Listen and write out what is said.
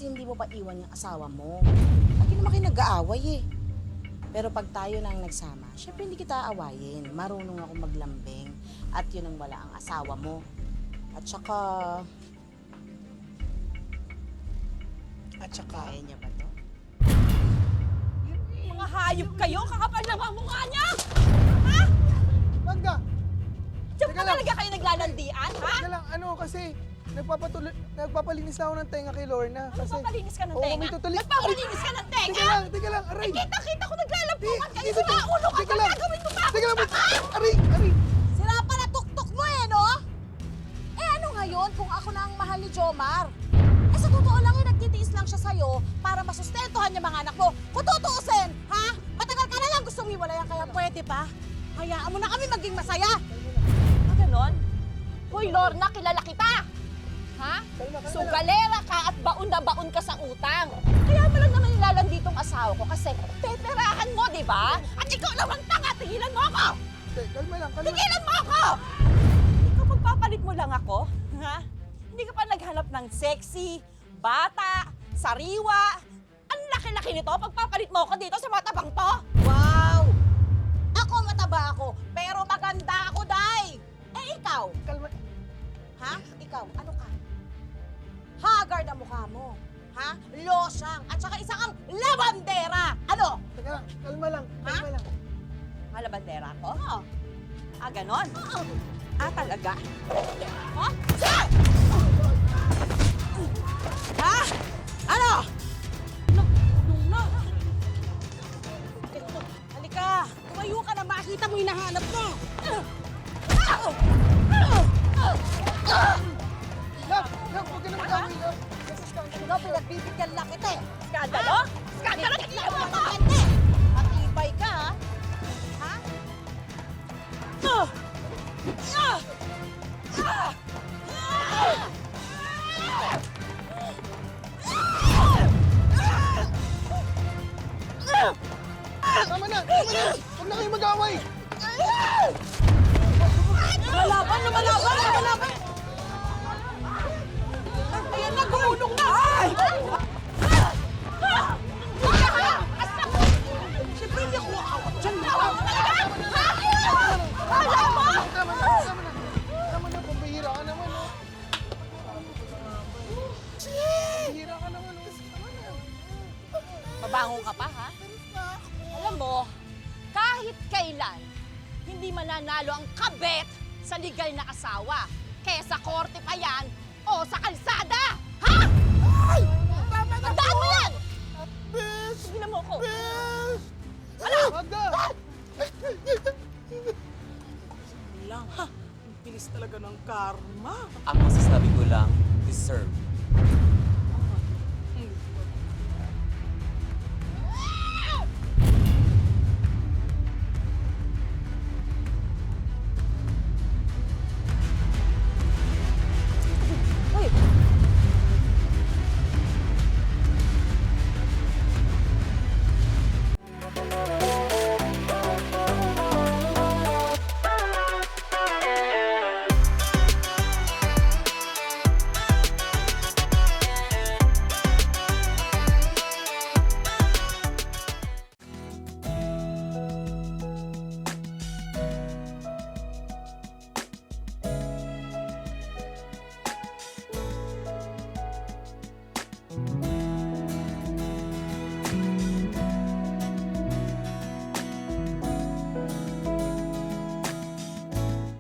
kasi hindi mo pa iwan yung asawa mo. Lagi naman kayo nag-aaway eh. Pero pag tayo na ang nagsama, syempre hindi kita aawayin. Marunong ako maglambing. At yun ang wala ang asawa mo. At saka... Kaya niya ba to? Mga hayop kayo, kakapal lang ang mukha niya! Ha? Magda! Diyan Teka pa lang. talaga kayo naglalandian, ha? Teka lang, ano kasi, nagpapalinis ako ng tenga kay Lorna. Kasi, Nagpapalinis ka ng Oo, tenga? may tutulis. Nagpapalinis ka ng tenga? Teka lang, aray! Kita-kita ko naglalampungan kayo Dito, sa ulo ka! teka lang. Gagawin mo pa ako Teka lang, sa aray! Aray! Sira pa na tuktok mo eh, no? Eh ano ngayon kung ako na ang mahal ni Jomar? Eh sa totoo lang eh, nagtitiis lang siya sa'yo para masustentuhan yung mga anak mo. Kung tutuusin, ha? Matagal ka na lang gustong hiwalayan kaya pwede pa? Hayaan mo na kami maging masaya. Ah, ganon? Hoy, Lorna, kilala kita! Ha? Kalma. Sugalera ka at baon na baon ka sa utang. Kaya mo lang naman nilalandi ditong asawa ko kasi peperahan mo, di ba? At ikaw naman tanga, tigilan mo ako! Kalma lang. Tigilan mo ako! Ikaw pagpapalit mo lang ako, ha? Hindi ka pa naghanap ng sexy, bata, sariwa. Ang laki-laki nito, pagpapalit mo ako dito sa matabang to. Wow! Ako mataba ako, pero maganda ako, Day! Eh ikaw, Kalma. ha? Ikaw, ano ka? Haggard ang mukha mo. Ha? Losyang at saka isa kang labandera. Ano? Teka lang, kalma lang. Kalma lang. Malabandera ko? Ah, ganon? Oo. Ah, talaga? Ha? Ha? Ano? No. Halika, tumayo ka na makita mo hinahanap mo. Love! Love, huwag ka na mag-away, love. Ikaw, pinagbibigyan lang kita eh. Skandalo? Skandalo? Bibigyan mo ako kante. Matibay ka, ha? Ha? Tama na! Huwag na kayo mag-away! Lumalaban! Ayan na, gumulong na! Siyempre hindi ako makawat dyan. Tama na, pambihira ka naman, oh. Pambihira ka naman, oh. Tama na. Mabango ka pa, ha? Alam mo, kahit kailan, hindi mananalo ang kabet sa legal na asawa. Kaya sa korte pa yan o sa kalsada! Ha? Ay! Tama na Tandaan mo yan! Bes! Tigilan mo ako. Bes! Ano? Magda! Lang, ha? Ang bilis talaga ng karma. Ang masasabi ko lang, deserve.